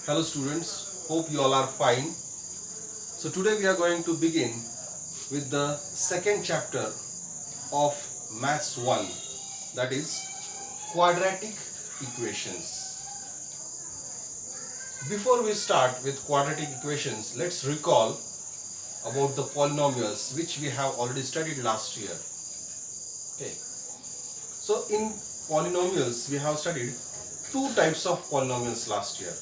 Hello students, hope you all are fine. So today we are going to begin with the second chapter of Maths 1, that is quadratic equations. Before we start with quadratic equations, let's recall about the polynomials which we have already studied last year. Okay. So in polynomials we have studied two types of polynomials last year.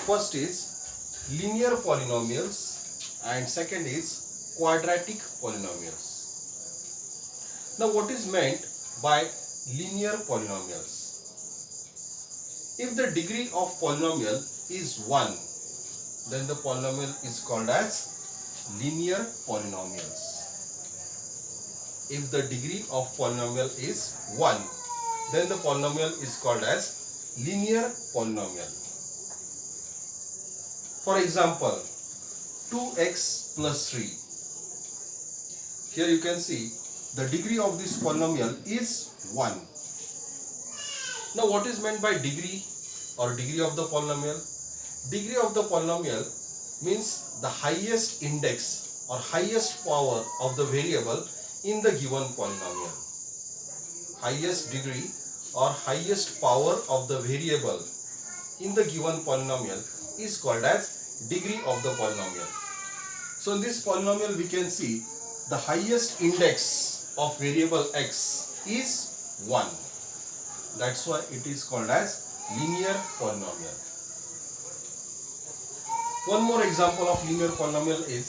First is linear polynomials and second is quadratic polynomials. Now what is meant by linear polynomials? If the degree of polynomial is 1, then the polynomial is called as linear polynomials. If the degree of polynomial is 1, then the polynomial is called as linear polynomial. For example, 2x plus 3. Here you can see the degree of this polynomial is 1. Now what is meant by degree or degree of the polynomial? Degree of the polynomial means the highest index or highest power of the variable in the given polynomial. Highest degree or highest power of the variable in the given polynomial is called as degree of the polynomial. So in this polynomial we can see the highest index of variable x is 1. That's why it is called as linear polynomial. One more example of linear polynomial is,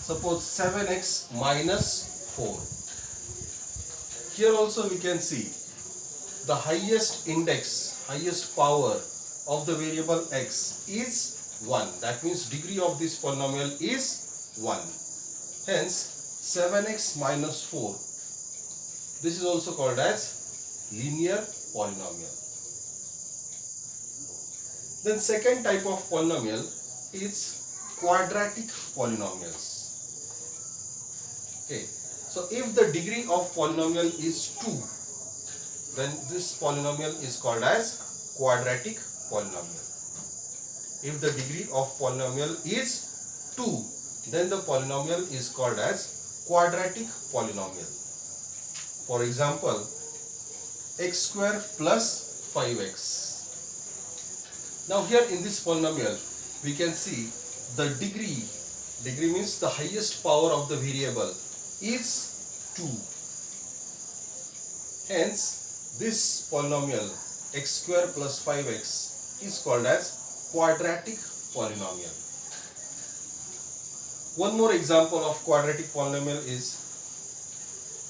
suppose 7x minus 4. Here also we can see the highest index, highest power of the variable x is 1. That means degree of this polynomial is 1. Hence 7x minus 4. This is also called as linear polynomial. Then second type of polynomial is quadratic polynomials. Okay. So if the degree of polynomial is 2, then this polynomial is called as quadratic polynomial. If the degree of polynomial is 2, then the polynomial is called as quadratic polynomial. For example, x square plus 5x. Now here in this polynomial we can see the degree means the highest power of the variable is 2. Hence this polynomial x square plus 5x is called as quadratic polynomial. One more example of quadratic polynomial is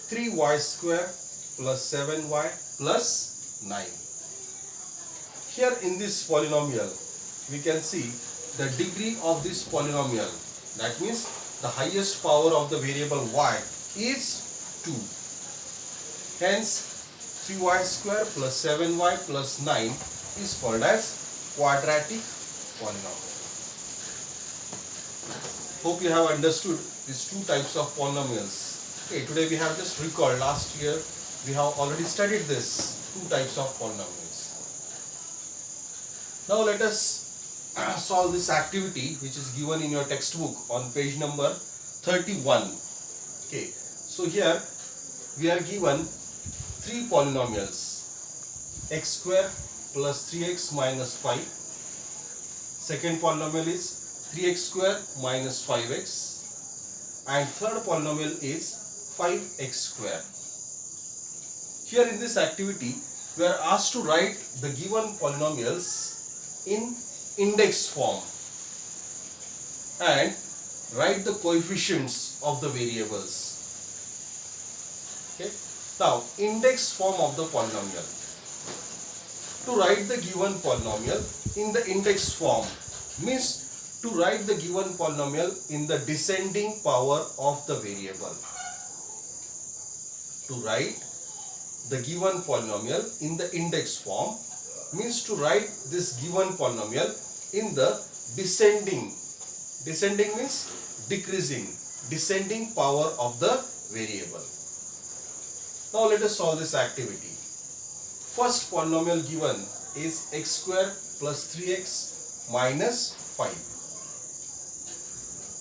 3y square plus 7y plus 9. Here in this polynomial we can see the degree of this polynomial, that means the highest power of the variable y is 2. Hence 3y square plus 7y plus 9 is called as quadratic polynomial. Hope you have understood these two types of polynomials. Okay, today we have just recalled last year we have already studied this two types of polynomials. Now let us solve this activity which is given in your textbook on page number 31. Okay, so here we are given three polynomials: x square plus 3x minus 5. Second polynomial is 3x square minus 5x. And third polynomial is 5x square. Here in this activity we are asked to write the given polynomials in index form and write the coefficients of the variables. Okay. Now index form of the polynomial. To write the given polynomial in the index form means to write the given polynomial in the descending power of the variable. To write the given polynomial in the index form means to write this given polynomial in the descending means decreasing, descending power of the variable. Now let us solve this activity. First polynomial given is x square plus 3x minus 5.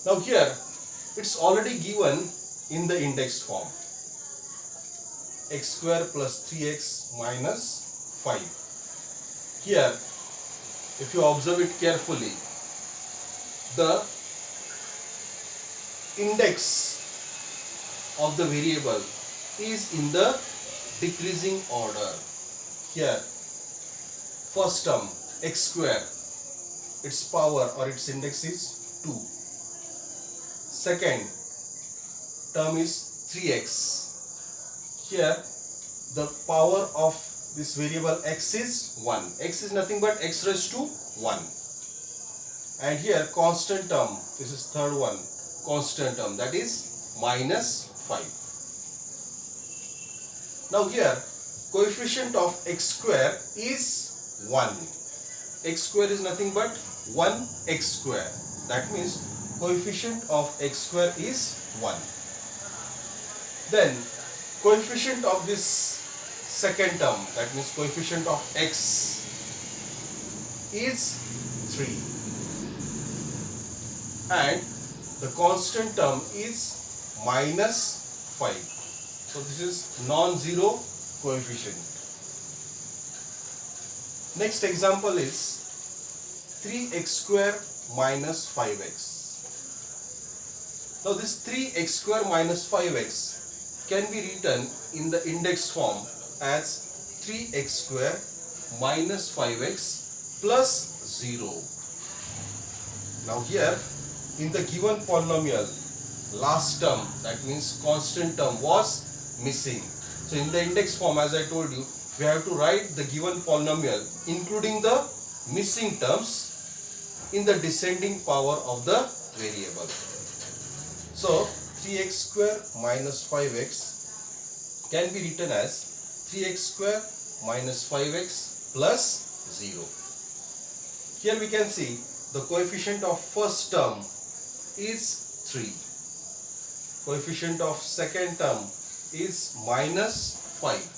Now here it's already given in the index form, x square plus 3x minus 5. Here, if you observe it carefully, the index of the variable is in the decreasing order. Here, first term x square, its power or its index is 2. Second term is 3x. Here the power of this variable x is 1. X is nothing but x raised to 1. And here constant term, this is third one, constant term, that is minus 5. Now here coefficient of x square is 1. X square is nothing but 1x square. That means coefficient of x square is 1. Then coefficient of this second term, that means coefficient of x, is 3. And the constant term is minus 5. So this is non-zero coefficient. Next example is 3x square minus 5x. Now this 3x square minus 5x can be written in the index form as 3x square minus 5x plus 0. Now here in the given polynomial, last term, that means constant term, was missing. So in the index form, as I told you, we have to write the given polynomial including the missing terms in the descending power of the variable. So 3x square minus 5x can be written as 3x square minus 5x plus 0. Here we can see the coefficient of first term is 3. Coefficient of second term is minus 5.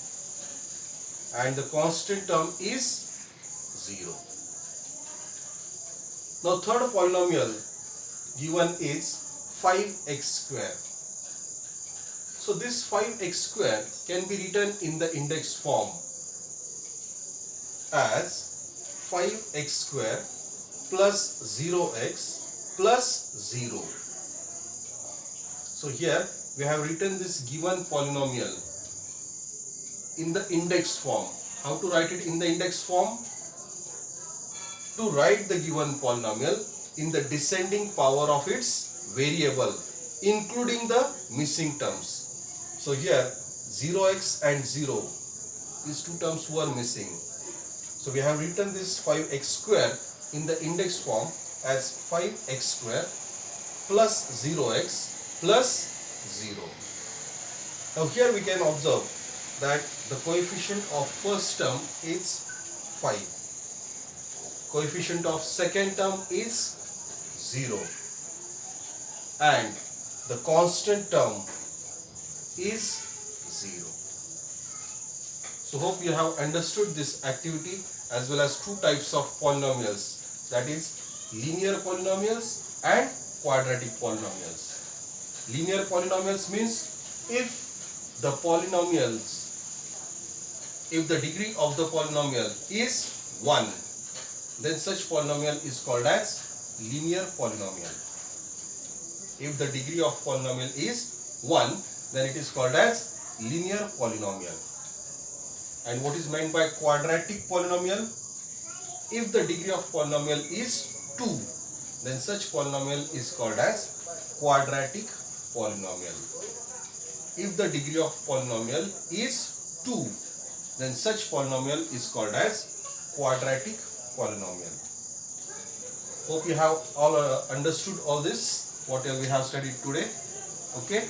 And the constant term is 0. Now third polynomial given is 5x square. So this 5x square can be written in the index form as 5x square plus 0x plus 0. So here we have written this given polynomial in the index form. How to write it in the index form? To write the given polynomial in the descending power of its variable including the missing terms. So here 0x and 0, these two terms were missing. So we have written this 5x square in the index form as 5x square plus 0x plus 0. Now here we can observe that the coefficient of first term is 5. Coefficient of second term is 0. And the constant term is 0. So hope you have understood this activity as well as two types of polynomials, that is linear polynomials and quadratic polynomials. Linear polynomials means if the degree of the polynomial is 1, then such polynomial is called as linear polynomial. If the degree of polynomial is 1, then it is called as linear polynomial. And what is meant by quadratic polynomial? If the degree of polynomial is 2, then such polynomial is called as quadratic polynomial. If the degree of polynomial is 2, then such polynomial is called as quadratic polynomial. Hope you have all understood all this, whatever we have studied today. Okay.